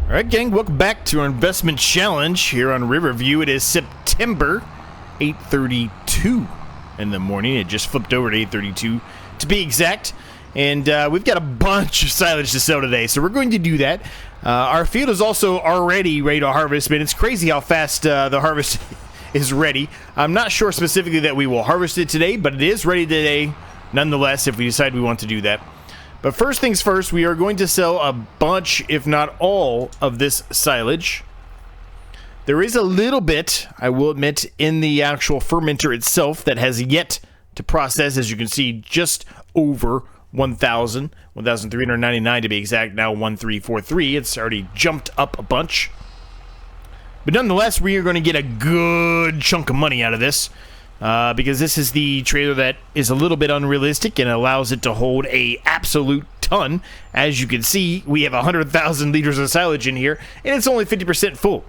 Alright gang, welcome back to our investment challenge here on Riverview. It is September 8:32 in the morning. It just flipped over to 8:32 to be exact. And we've got a bunch of silage to sell today, so we're going to do that. Our field is also already ready to harvest, but it's crazy how fast the harvest is ready. I'm not sure specifically that we will harvest it today, but it is ready today nonetheless if we decide we want to do that. But first things first, we are going to sell a bunch, if not all, of this silage. There is a little bit, I will admit, in the actual fermenter itself that has yet to process. As you can see, just over 1,399 to be exact, now 1,343. It's already jumped up a bunch. But nonetheless, we are going to get a good chunk of money out of this. Because this is the trailer that is a little bit unrealistic and allows it to hold a absolute ton. As you can see, we have 100,000 liters of silage in here, and it's only 50% full.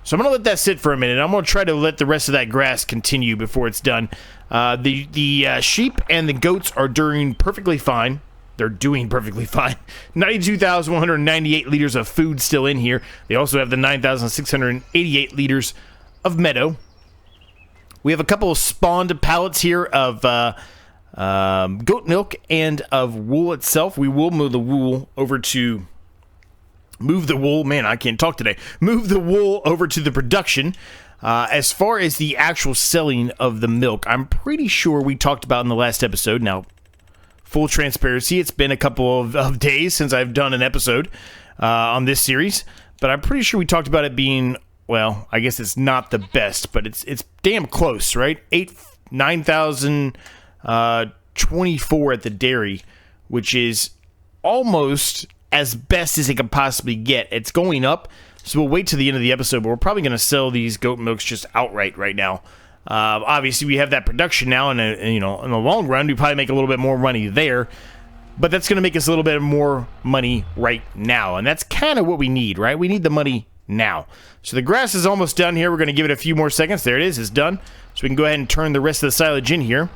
So I'm going to let that sit for a minute. I'm going to try to let the rest of that grass continue before it's done. The sheep and the goats are doing perfectly fine. They're doing perfectly fine. 92,198 liters of food still in here. They also have the 9,688 liters of meadow. We have a couple of spawned pallets here of goat milk and of wool itself. We will move the wool over to... Move the wool over to the production. As far as the actual selling of the milk, I'm pretty sure we talked about in the last episode. Now, full transparency, it's been a couple of days since I've done an episode on this series. But I'm pretty sure we talked about it being... Well, I guess it's not the best, but it's damn close, right? 9,024 at the dairy, which is almost as best as it can possibly get. It's going up, so we'll wait till the end of the episode, but we're probably going to sell these goat milks just outright right now. Obviously, we have that production now, and in the long run, we probably make a little bit more money there. But that's going to make us a little bit more money right now, and that's kind of what we need, right? We need the money now. So the grass is almost done here. We're going to give it a few more seconds. There it is. It's done. So we can go ahead and turn the rest of the silage in here.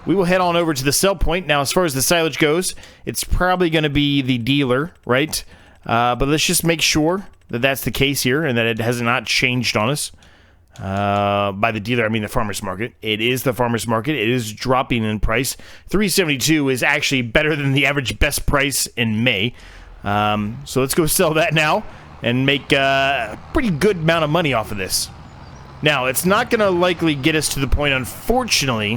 We will head on over to the sell point. Now, as far as the silage goes, it's probably going to be the dealer, right? But let's just make sure that that's the case here and that it has not changed on us. By the dealer, I mean the farmer's market. It is the farmer's market. It is dropping in price. $3.72 is actually better than the average best price in May. So let's go sell that now and make a pretty good amount of money off of this. Now, it's not going to likely get us to the point, unfortunately,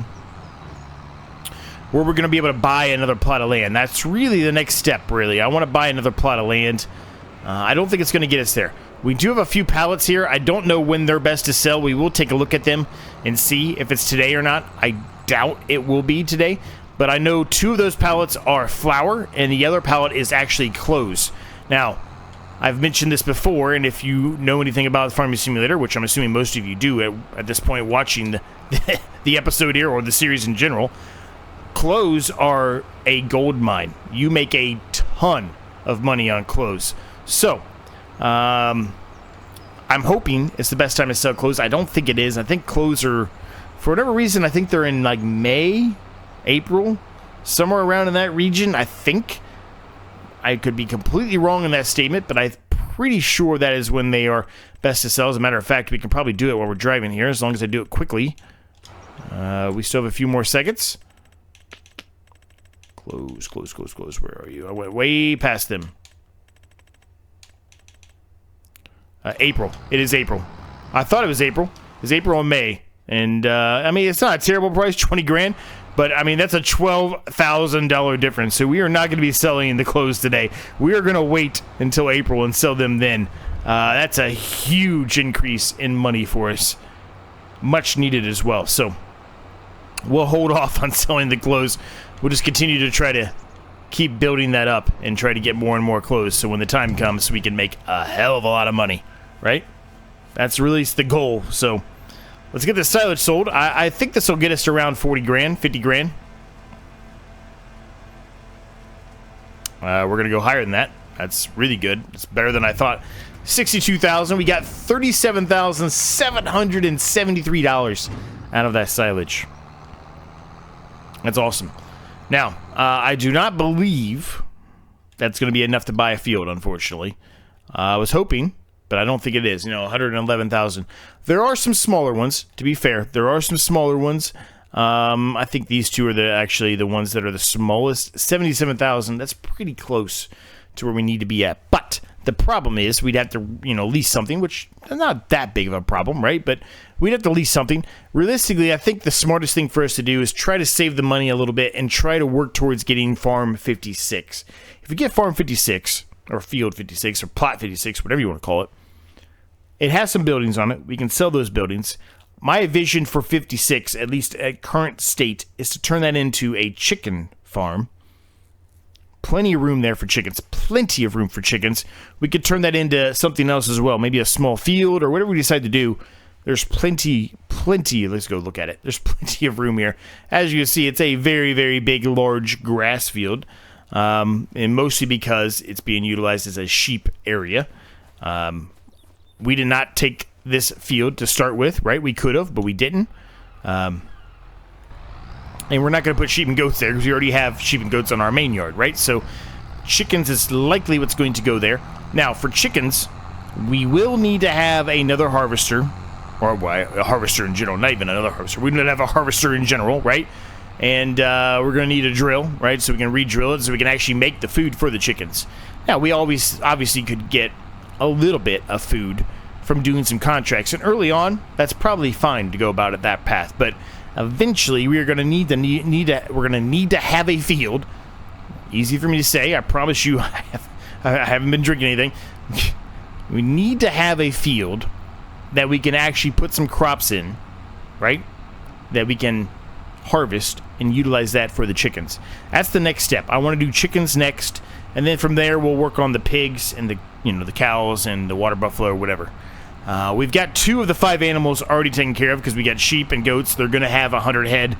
where we're going to be able to buy another plot of land. That's really the next step, really. I want to buy another plot of land. I don't think it's going to get us there. We do have a few pallets here. I don't know when they're best to sell. We will take a look at them and see if it's today or not. I doubt it will be today, but I know two of those pallets are flour, and the other pallet is actually clothes. Now, I've mentioned this before, and if you know anything about Farming Simulator, which I'm assuming most of you do at this point watching the episode here, or the series in general, clothes are a gold mine. You make a ton of money on clothes. So, I'm hoping it's the best time to sell clothes. I don't think it is. I think clothes are, for whatever reason, I think they're in like May, April, somewhere around in that region, I think. I could be completely wrong in that statement, but I'm pretty sure that is when they are best to sell. As a matter of fact, we can probably do it while we're driving here, as long as I do it quickly. We still have a few more seconds. Close. Where are you? I went way past them. April. It is April. I thought it was April. It's April and May. And, I mean, it's not a terrible price, 20 grand. But, I mean, that's a $12,000 difference. So we are not going to be selling the clothes today. We are going to wait until April and sell them then. That's a huge increase in money for us. Much needed as well. So we'll hold off on selling the clothes. We'll just continue to try to keep building that up and try to get more and more clothes. So when the time comes, we can make a hell of a lot of money. Right? That's really the goal. So let's get this silage sold. I think this will get us to around 40 grand, 50 grand. We're going to go higher than that. That's really good. It's better than I thought. 62,000. We got $37,773 out of that silage. That's awesome. Now, I do not believe that's going to be enough to buy a field, unfortunately. I was hoping, but I don't think it is. 111,000. There are some smaller ones, to be fair. There are some smaller ones. I think these two are actually the ones that are the smallest. 77,000. That's pretty close to where we need to be at. But the problem is we'd have to, lease something, which is not that big of a problem, right? But we'd have to lease something. Realistically, I think the smartest thing for us to do is try to save the money a little bit and try to work towards getting Farm 56. If we get Farm 56, or Field 56, or Plot 56, whatever you want to call it, it has some buildings on it. We can sell those buildings. My vision for 56, at least at current state, is to turn that into a chicken farm. Plenty of room there for chickens. Plenty of room for chickens. We could turn that into something else as well. Maybe a small field or whatever we decide to do. There's plenty. Let's go look at it. There's plenty of room here. As you can see, it's a very, very big, large grass field. And mostly because it's being utilized as a sheep area. We did not take this field to start with, right? We could have, but we didn't. And we're not going to put sheep and goats there because we already have sheep and goats on our main yard, right? So chickens is likely what's going to go there. Now, for chickens, we will need to have another harvester, or a harvester in general, not even another harvester. We need to have a harvester in general, right? And we're going to need a drill, right? So we can re-drill it so we can actually make the food for the chickens. Now, we obviously could get a little bit of food from doing some contracts. And early on, that's probably fine to go about it that path. But eventually, we are going to need to have a field. Easy for me to say. I promise you, I haven't been drinking anything. We need to have a field that we can actually put some crops in, right? That we can harvest and utilize that for the chickens. That's the next step. I want to do chickens next, and then from there we'll work on the pigs and the cows and the water buffalo or whatever. We've got 2 of the 5 animals already taken care of because we got sheep and goats. They're going to have 100 head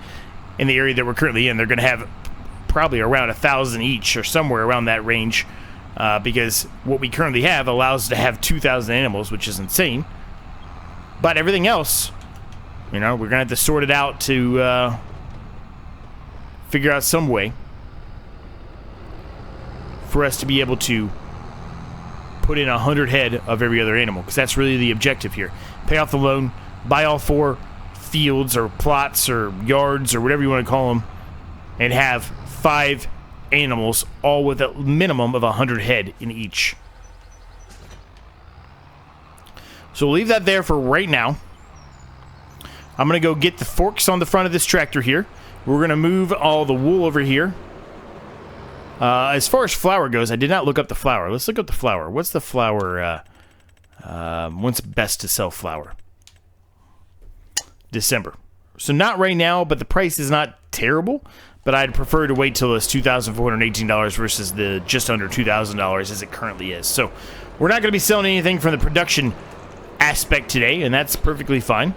in the area that we're currently in. They're going to have probably around 1,000 each or somewhere around that range because what we currently have allows us to have 2,000 animals, which is insane. But everything else, we're going to have to sort it out to figure out some way for us to be able to put in 100 head of every other animal, because that's really the objective here. Pay off the loan, buy all 4 fields or plots or yards or whatever you want to call them, and have 5 animals, all with a minimum of 100 head in each. So we'll leave that there for right now. I'm going to go get the forks on the front of this tractor here. We're going to move all the wool over here. As far as flour goes, I did not look up the flour. Let's look up the flour. What's the flour? When's best to sell flour? December. So not right now, but the price is not terrible. But I'd prefer to wait till it's $2,418 versus the just under $2,000 as it currently is. So we're not going to be selling anything from the production aspect today, and that's perfectly fine.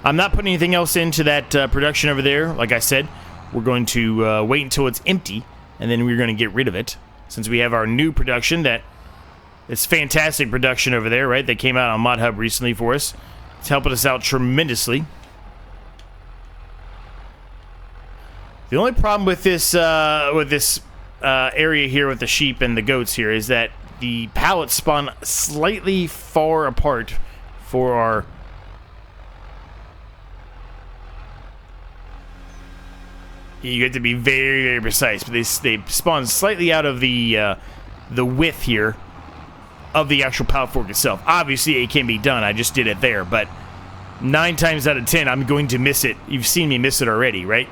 I'm not putting anything else into that production over there. Like I said, we're going to wait until it's empty, and then we're going to get rid of it. Since we have our new production, it's fantastic production over there, right? That came out on Mod Hub recently for us. It's helping us out tremendously. The only problem with this area here with the sheep and the goats here is that the pallets spawn slightly far apart for our... You have to be very, very precise, but they spawn slightly out of the width here of the actual pallet fork itself. Obviously, it can be done. I just did it there, but 9 times out of 10, I'm going to miss it. You've seen me miss it already, right?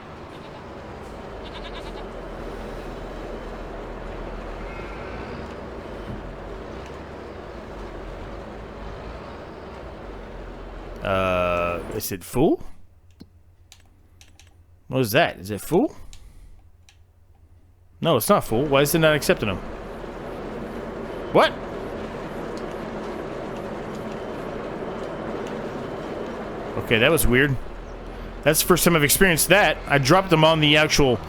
Is it full? What is that? Is it full? No, it's not full. Why is it not accepting them? What? Okay, that was weird. That's the first time I've experienced that. I dropped them on the actual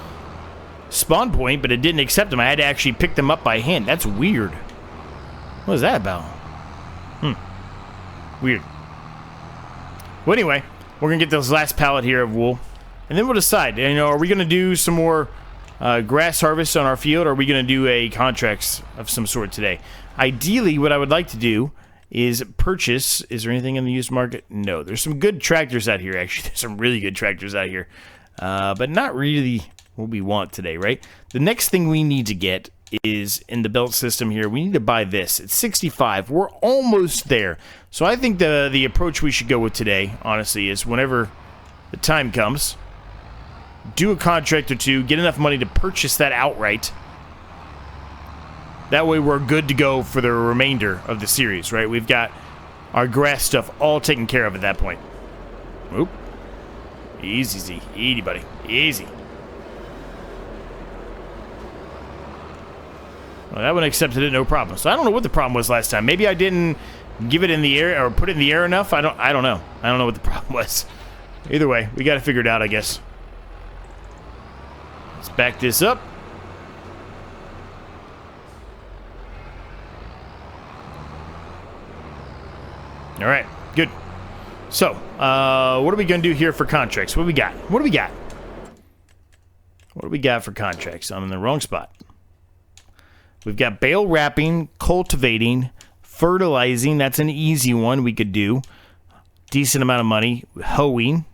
spawn point, but it didn't accept them. I had to actually pick them up by hand. That's weird. What is that about? Weird. Well, anyway, we're going to get this last pallet here of wool. And then we'll decide, are we going to do some more grass harvest on our field, or are we going to do a contracts of some sort today? Ideally, what I would like to do is purchase. Is there anything in the used market? No. There's some good tractors out here, actually. There's some really good tractors out here. But not really what we want today, right? The next thing we need to get is in the belt system here. We need to buy this. It's 65. We're almost there. So I think the approach we should go with today, honestly, is whenever the time comes, do a contract or two, get enough money to purchase that outright. That way we're good to go for the remainder of the series, right? We've got our grass stuff all taken care of at that point. Oop. Easy, Z. Easy, buddy. Easy. Well, that one accepted it, no problem. So I don't know what the problem was last time. Maybe I didn't give it in the air or put it in the air enough. I don't know. I don't know what the problem was. Either way, we got to figure it out, I guess. Let's back this up. All right, good. So, what are we going to do here for contracts? What do we got? What do we got? What do we got for contracts? I'm in the wrong spot. We've got bale wrapping, cultivating, fertilizing. That's an easy one we could do. Decent amount of money. Hoeing.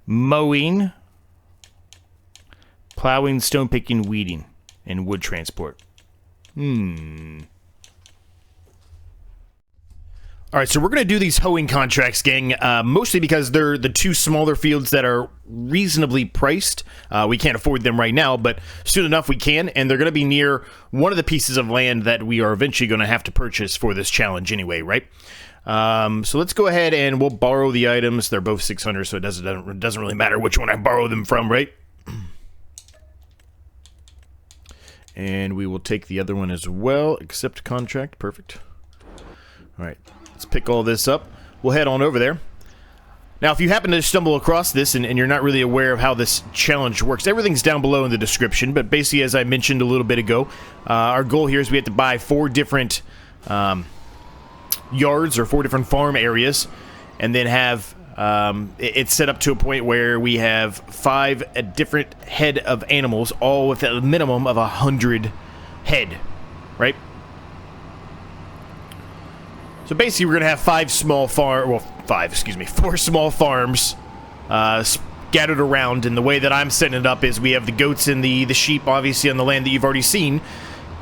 Mowing. Plowing, stone picking, weeding, and wood transport. All right, so we're going to do these hoeing contracts, gang, mostly because they're the two smaller fields that are reasonably priced. We can't afford them right now, but soon enough we can, and they're going to be near one of the pieces of land that we are eventually going to have to purchase for this challenge anyway, right? So let's go ahead and we'll borrow the items. They're both 600, so it doesn't really matter which one I borrow them from, right? And we will take the other one as well. Accept contract. Perfect. All right. Let's pick all this up. We'll head on over there. Now, if you happen to stumble across this and you're not really aware of how this challenge works, everything's down below in the description. But basically, as I mentioned a little bit ago, our goal here is we have to buy 4 different yards or 4 different farm areas, and then have it's set up to a point where we have 5 different head of animals, all with a minimum of 100 head, right? So basically, we're going to have 4 small farms scattered around, and the way that I'm setting it up is we have the goats and the sheep, obviously, on the land that you've already seen,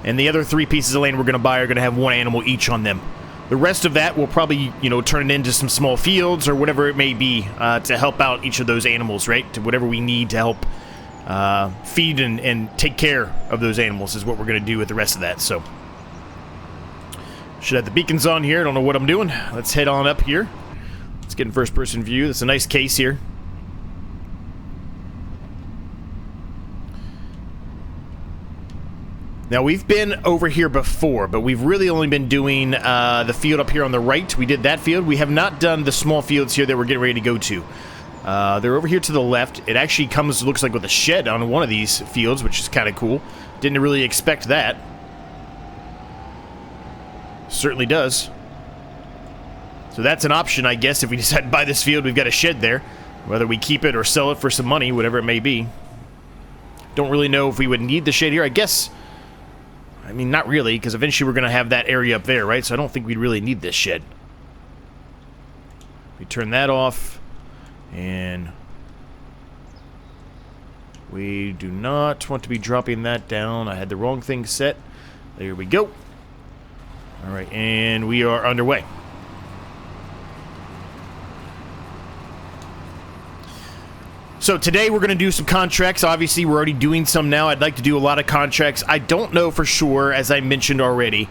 and the other 3 pieces of land we're going to buy are going to have 1 animal each on them. The rest of that will probably, turn it into some small fields or whatever it may be to help out each of those animals, right? To whatever we need to help feed and take care of those animals is what we're going to do with the rest of that, so... Should have the beacons on here. I don't know what I'm doing. Let's head on up here. Let's get in first-person view. That's a nice case here. Now, we've been over here before, but we've really only been doing the field up here on the right. We did that field. We have not done the small fields here that we're getting ready to go to. They're over here to the left. It actually looks like with a shed on one of these fields, which is kind of cool. Didn't really expect that. Certainly does. So that's an option, I guess. If we decide to buy this field, we've got a shed there. Whether we keep it or sell it for some money, whatever it may be. Don't really know if we would need the shed here. I guess, I mean, not really, because eventually we're going to have that area up there, right? So I don't think we'd really need this shed. We turn that off, and we do not want to be dropping that down. I had the wrong thing set. There we go. All right, and we are underway. So today we're going to do some contracts. Obviously, we're already doing some now. I'd like to do a lot of contracts. I don't know for sure, as I mentioned already,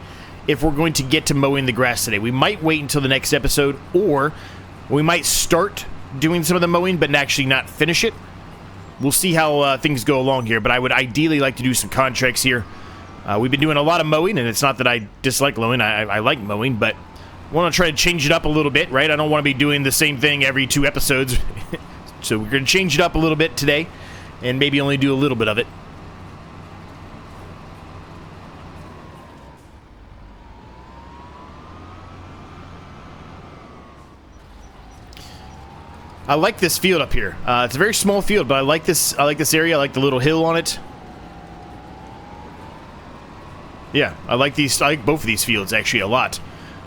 if we're going to get to mowing the grass today. We might wait until the next episode, or we might start doing some of the mowing but actually not finish it. We'll see how things go along here, but I would ideally like to do some contracts here. We've been doing a lot of mowing, and it's not that I dislike mowing. I like mowing, but I want to try to change it up a little bit, right? I don't want to be doing the same thing every 2 episodes. So we're going to change it up a little bit today, and maybe only do a little bit of it. I like this field up here. It's a very small field, but I like this. I like this area. I like the little hill on it. Yeah, I like these. I like both of these fields actually a lot.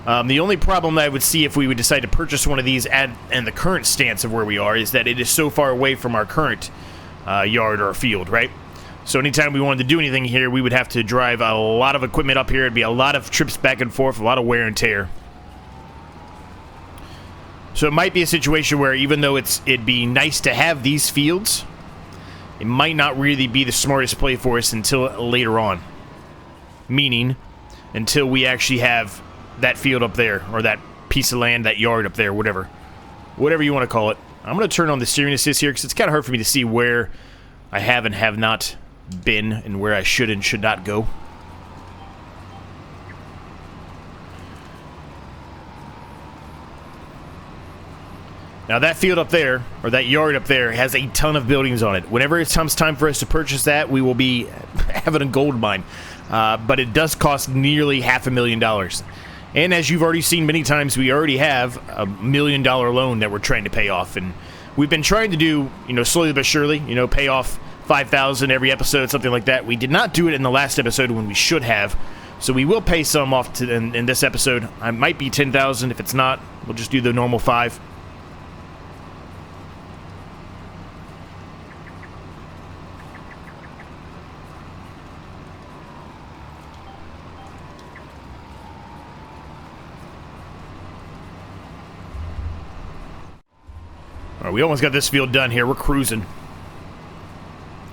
The only problem that I would see if we would decide to purchase one of these in the current stance of where we are is that it is so far away from our current yard or field, right? So anytime we wanted to do anything here, we would have to drive a lot of equipment up here. It'd be a lot of trips back and forth, a lot of wear and tear. So it might be a situation where even though it'd be nice to have these fields, it might not really be the smartest play for us until later on. Meaning, until we actually have that field up there, or that piece of land, that yard up there, whatever you want to call it. I'm going to turn on the steering assist here because it's kind of hard for me to see where I have and have not been and where I should and should not go. Now that field up there, or that yard up there, has a ton of buildings on it. Whenever it comes time for us to purchase that, we will be having a gold mine. But it does cost nearly $500,000. And as you've already seen many times, we already have a $1 million loan that we're trying to pay off. And we've been trying to do, slowly but surely, pay off $5,000 every episode, something like that. We did not do it in the last episode when we should have. So we will pay some off in this episode. I might be $10,000. If it's not, we'll just do the normal $5,000. All right, we almost got this field done here. We're cruising.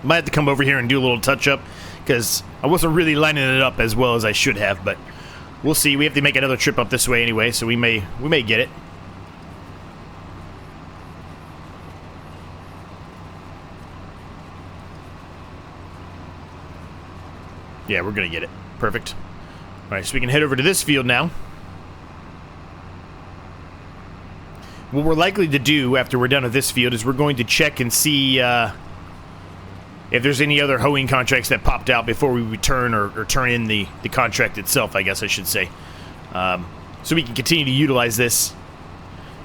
Might have to come over here and do a little touch-up because I wasn't really lining it up as well as I should have, but we'll see. We have to make another trip up this way anyway, so we may get it. Yeah, we're going to get it. Perfect. All right, so we can head over to this field now. What we're likely to do after we're done with this field is we're going to check and see if there's any other hoeing contracts that popped out before we return or turn in the contract itself, I guess I should say. So we can continue to utilize this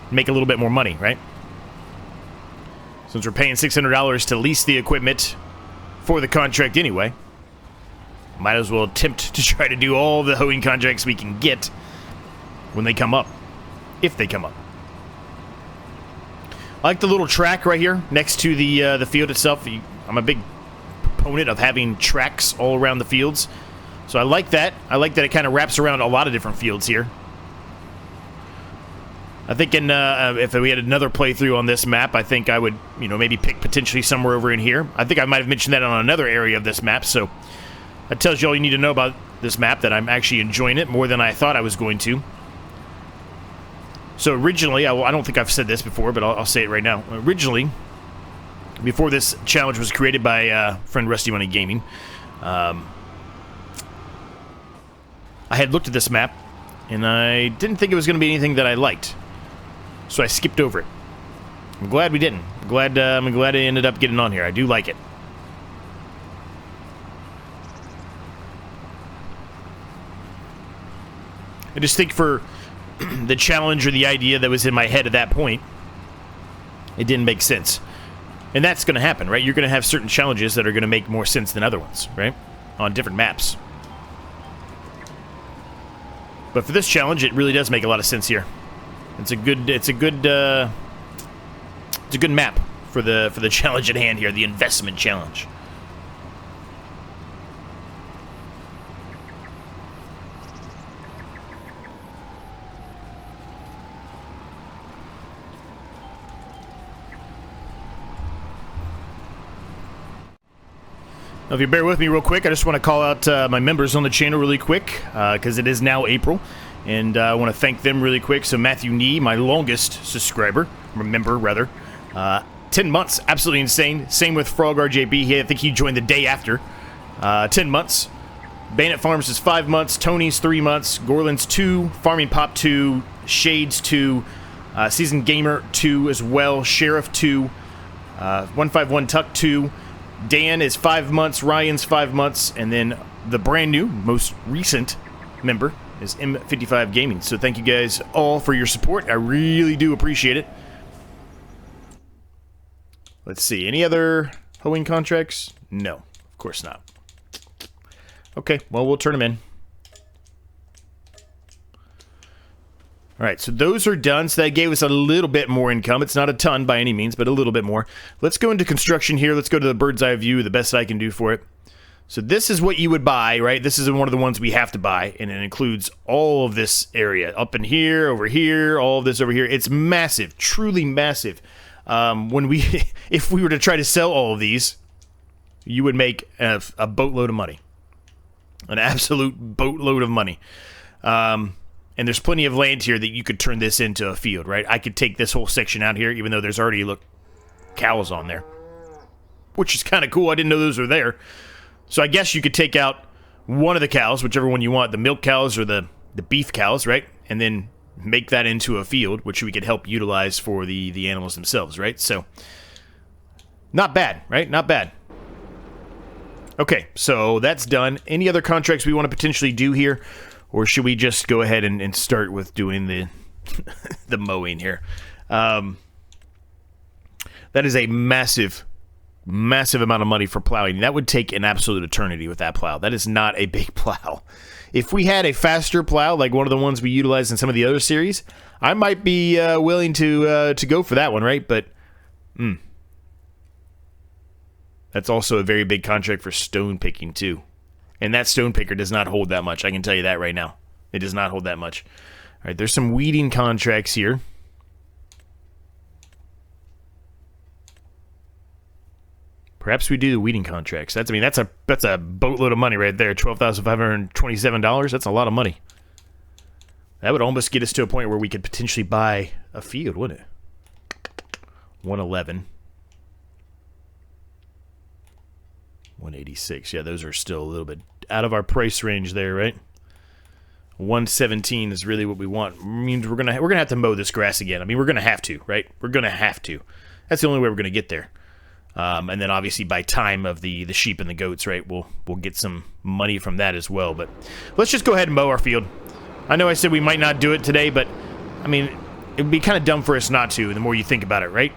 and make a little bit more money, right? Since we're paying $600 to lease the equipment for the contract anyway, might as well attempt to try to do all the hoeing contracts we can get when they come up, if they come up. I like the little track right here next to the field itself. I'm a big proponent of having tracks all around the fields. So I like that. I like that it kind of wraps around a lot of different fields here. I think if we had another playthrough on this map, I think I would, maybe pick potentially somewhere over in here. I think I might have mentioned that on another area of this map. So that tells you all you need to know about this map, that I'm actually enjoying it more than I thought I was going to. So originally, I don't think I've said this before, but I'll say it right now. Originally, before this challenge was created by friend Rusty Money Gaming, I had looked at this map, and I didn't think it was going to be anything that I liked. So I skipped over it. I'm glad we didn't. I'm glad it ended up getting on here. I do like it. I just think for the challenge or the idea that was in my head at that point, it didn't make sense. And that's going to happen, right? You're going to have certain challenges that are going to make more sense than other ones, right? On different maps. But for this challenge, it really does make a lot of sense here. It's a good map for the challenge at hand here, the investment challenge. Now, if you bear with me real quick, I just want to call out my members on the channel really quick, because it is now April, and I want to thank them really quick. So Matthew Nee, my longest subscriber, or member rather, 10 months, absolutely insane. Same with Frog RJB, I think he joined the day after. 10 months. Bayonet Farms is 5 months, Tony's 3 months, Gorland's 2, Farming Pop 2, Shades 2, Seasoned Gamer 2 as well, Sheriff 2, 151 Tuck 2, Dan is 5 months, Ryan's 5 months, and then the brand new, most recent member is M55 Gaming. So thank you guys all for your support. I really do appreciate it. Let's see. Any other hoeing contracts? No, of course not. Okay, well, we'll turn them in. All right, so those are done. So that gave us a little bit more income. It's not a ton by any means, but a little bit more. Let's go into construction here. Let's go to the bird's eye view, the best I can do for it. So this is what you would buy, right? This is one of the ones we have to buy, and it includes all of this area. Up in here, over here, all of this over here. It's massive, truly massive. If we were to try to sell all of these, you would make a boatload of money. An absolute boatload of money. And there's plenty of land here that you could turn this into a field, right? I could take this whole section out here, even though there's already, look, cows on there. Which is kind of cool. I didn't know those were there. So I guess you could take out one of the cows, whichever one you want, the milk cows or the beef cows, right? And then make that into a field, which we could help utilize for the animals themselves, right? So, not bad, right? Not bad. Okay, so that's done. Any other contracts we want to potentially do here? Or should we just go ahead and start with doing the the mowing here? That is a massive amount of money for plowing. That would take an absolute eternity with that plow. That is not a big plow. If we had a faster plow, like one of the ones we utilize in some of the other series, I might be willing to go for that one, right? But, that's also a very big contract for stone picking, too. And that stone picker does not hold that much. I can tell you that right now. It does not hold that much. All right, there's some weeding contracts here. Perhaps we do the weeding contracts. That's a boatload of money right there. $12,527. That's a lot of money. That would almost get us to a point where we could potentially buy a field, wouldn't it? 111. 186. Yeah, those are still a little bit out of our price range there, right? 117 is really what we want. It means we're gonna have to mow this grass again. I mean, we're gonna have to, right? We're gonna have to. That's the only way we're gonna get there. And then obviously by time of the sheep and the goats, right? We'll get some money from that as well. But let's just go ahead and mow our field. I know I said we might not do it today, but I mean, it would be kind of dumb for us not to. The more you think about it, right?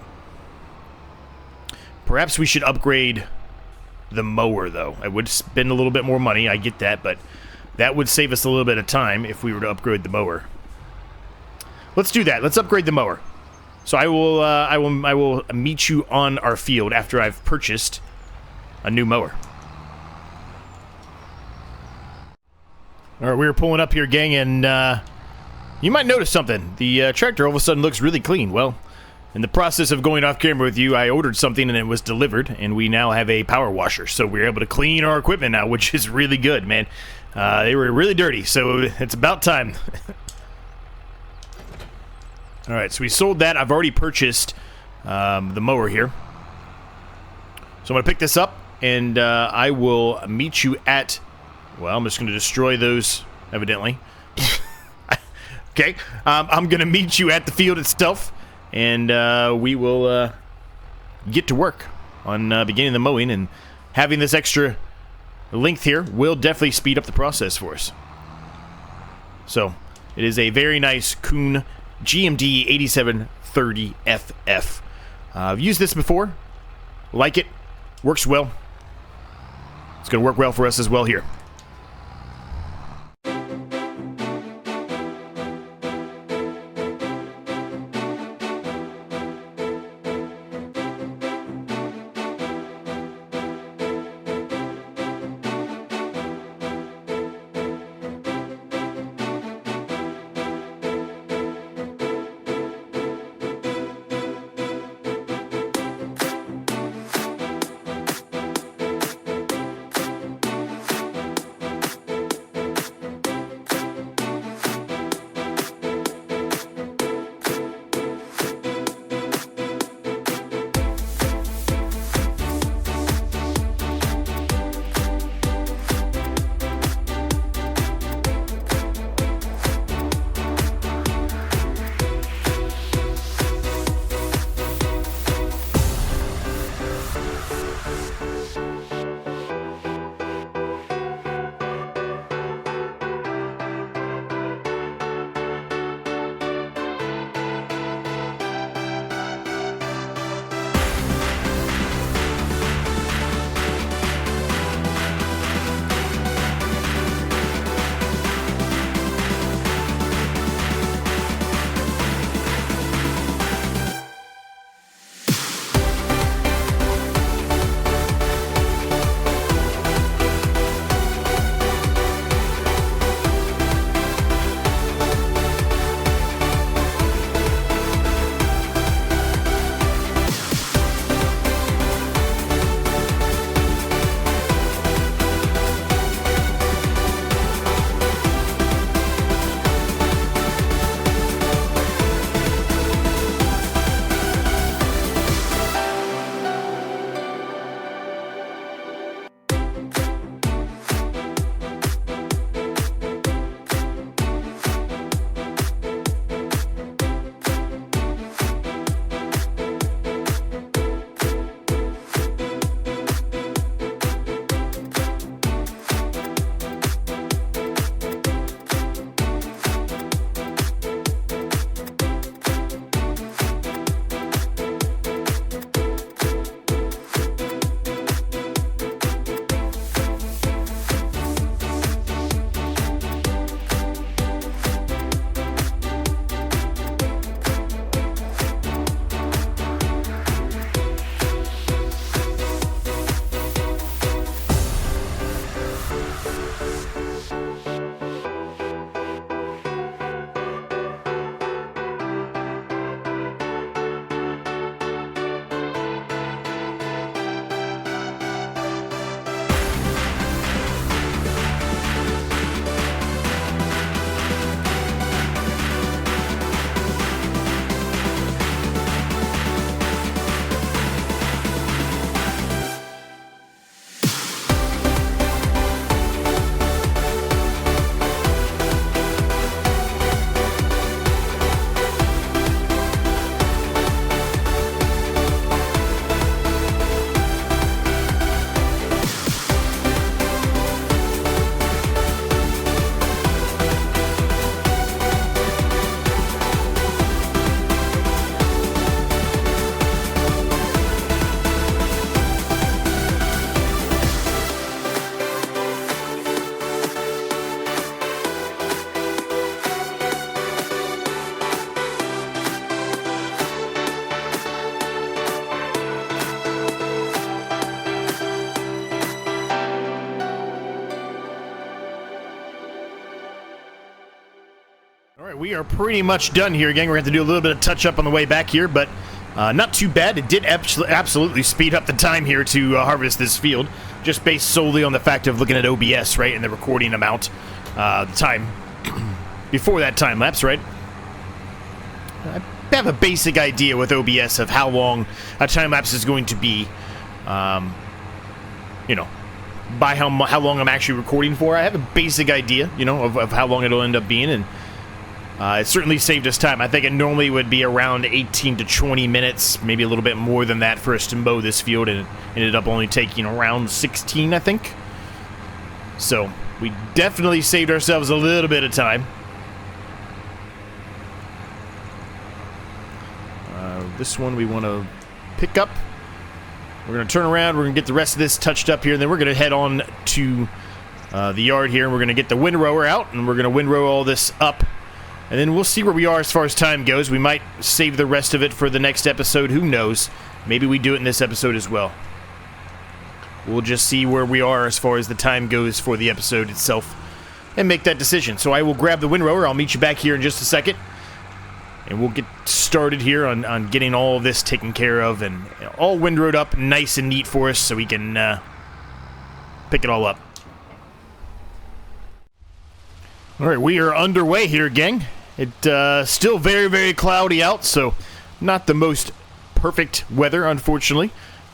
Perhaps we should upgrade the mower, though. I would spend a little bit more money, I get that, but that would save us a little bit of time if we were to upgrade the mower. Let's do that. Let's upgrade the mower. So I will meet you on our field after I've purchased a new mower. All right, we're pulling up here, gang, and you might notice something. The tractor all of a sudden looks really clean. Well, in the process of going off camera with you, I ordered something and it was delivered, and we now have a power washer. So we're able to clean our equipment now, which is really good, man. They were really dirty, so it's about time. All right, so we sold that. I've already purchased the mower here. So I'm going to pick this up, and I will meet you at... Well, I'm just going to destroy those, evidently. Okay, I'm going to meet you at the field itself. And we will get to work on beginning the mowing, and having this extra length here will definitely speed up the process for us. So, it is a very nice Kuhn GMD 8730FF. I've used this before. Like it. Works well. It's going to work well for us as well here. We are pretty much done here, gang. We're going to have to do a little bit of touch-up on the way back here, but not too bad. It did absolutely speed up the time here to harvest this field, just based solely on the fact of looking at OBS, right, and the recording amount, the time before that time lapse, right? I have a basic idea with OBS of how long a time lapse is going to be, you know, by how long I'm actually recording for. I have a basic idea, you know, of how long it'll end up being, and it certainly saved us time. I think it normally would be around 18 to 20 minutes, maybe a little bit more than that for us to mow this field, and it ended up only taking around 16, I think. So we definitely saved ourselves a little bit of time. This one we want to pick up. We're going to turn around, we're going to get the rest of this touched up here, and then we're going to head on to the yard here, and we're going to get the windrower out, and we're going to windrow all this up, and then we'll see where we are as far as time goes. We might save the rest of it for the next episode, who knows. Maybe we do it in this episode as well. We'll just see where we are as far as the time goes for the episode itself, and make that decision. So I will grab the windrower, I'll meet you back here in just a second, and we'll get started here on getting all of this taken care of and all windrowed up nice and neat for us so we can pick it all up. Alright, we are underway here, gang. It's still very, very cloudy out, so not the most perfect weather, unfortunately.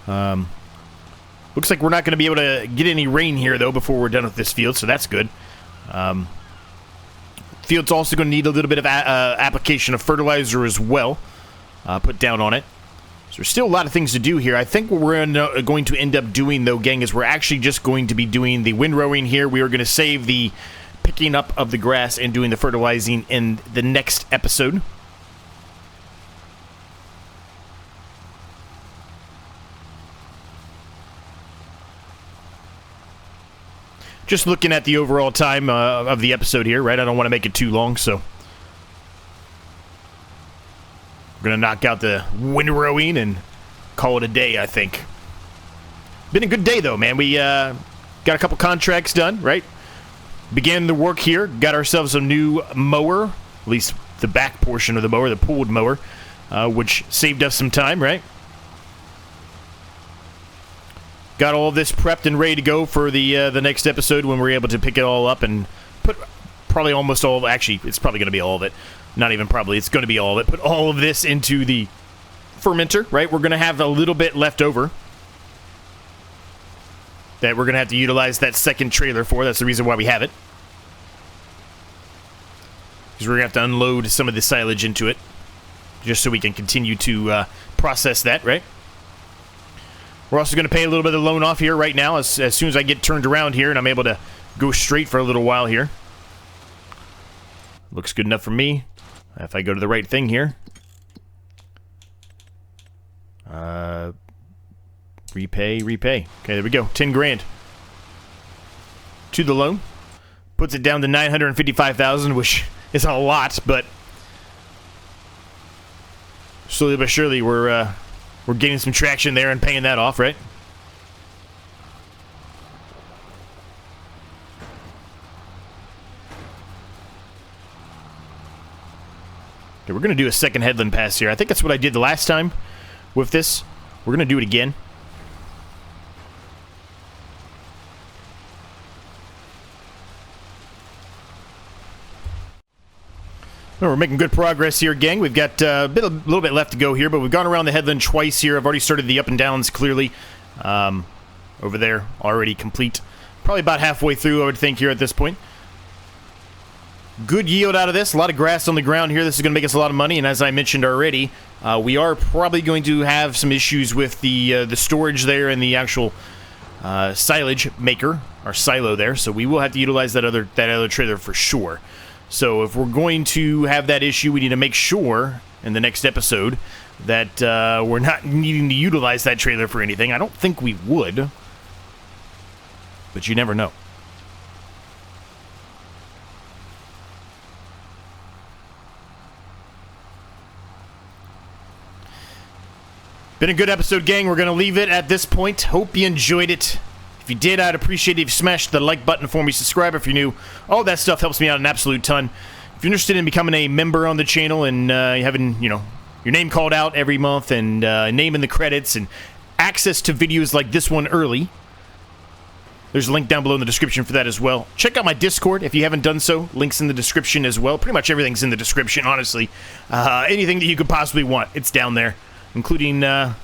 Looks like we're not going to be able to get any rain here, though, before we're done with this field, so that's good. Field's also going to need a little bit of application of fertilizer as well, put down on it. So there's still a lot of things to do here. I think what we're going to end up doing, though, gang, is we're actually just going to be doing the windrowing here. We are going to save the picking up of the grass and doing the fertilizing in the next episode. Just looking at the overall time of the episode here, right? I don't want to make it too long, so we're going to knock out the windrowing and call it a day, I think. Been a good day, though, man. We got a couple contracts done, right? Began the work here, got ourselves a new mower, at least the back portion of the mower, the pulled mower, which saved us some time, right? Got all this prepped and ready to go for the next episode when we're able to pick it all up and put probably almost all, actually, it's probably going to be all of it. Not even probably, it's going to be all of it. Put all of this into the fermenter, right? We're going to have a little bit left over that we're going to have to utilize that second trailer for. That's the reason why we have it. Because we're going to have to unload some of the silage into it just so we can continue to process that, right? We're also going to pay a little bit of the loan off here right now as soon as I get turned around here and I'm able to go straight for a little while here. Looks good enough for me. If I go to the right thing here. Repay. Okay, there we go. 10 grand. To the loan. Puts it down to 955,000, which is a lot, but slowly but surely we're getting some traction there and paying that off, right? Okay, we're going to do a second headland pass here. I think that's what I did the last time with this. We're going to do it again. Well, we're making good progress here, gang. We've got a little bit left to go here, but we've gone around the headland twice here. I've already started the up and downs clearly. Over there, already complete. Probably about halfway through, I would think, here at this point. Good yield out of this. A lot of grass on the ground here. This is going to make us a lot of money, and as I mentioned already, we are probably going to have some issues with the storage there and the actual silage maker, our silo there, so we will have to utilize that other trailer for sure. So if we're going to have that issue, we need to make sure in the next episode that we're not needing to utilize that trailer for anything. I don't think we would, but you never know. Been a good episode, gang. We're going to leave it at this point. Hope you enjoyed it. If you did, I'd appreciate it if you smashed the like button for me. Subscribe if you're new. All that stuff helps me out an absolute ton. If you're interested in becoming a member on the channel and having, you know, your name called out every month and name in the credits and access to videos like this one early, there's a link down below in the description for that as well. Check out my Discord if you haven't done so. Links in the description as well. Pretty much everything's in the description, honestly. Anything that you could possibly want, it's down there, including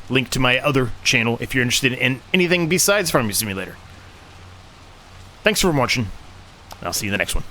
link to my other channel if you're interested in anything besides Farming Simulator. Thanks for watching. I'll see you in the next one.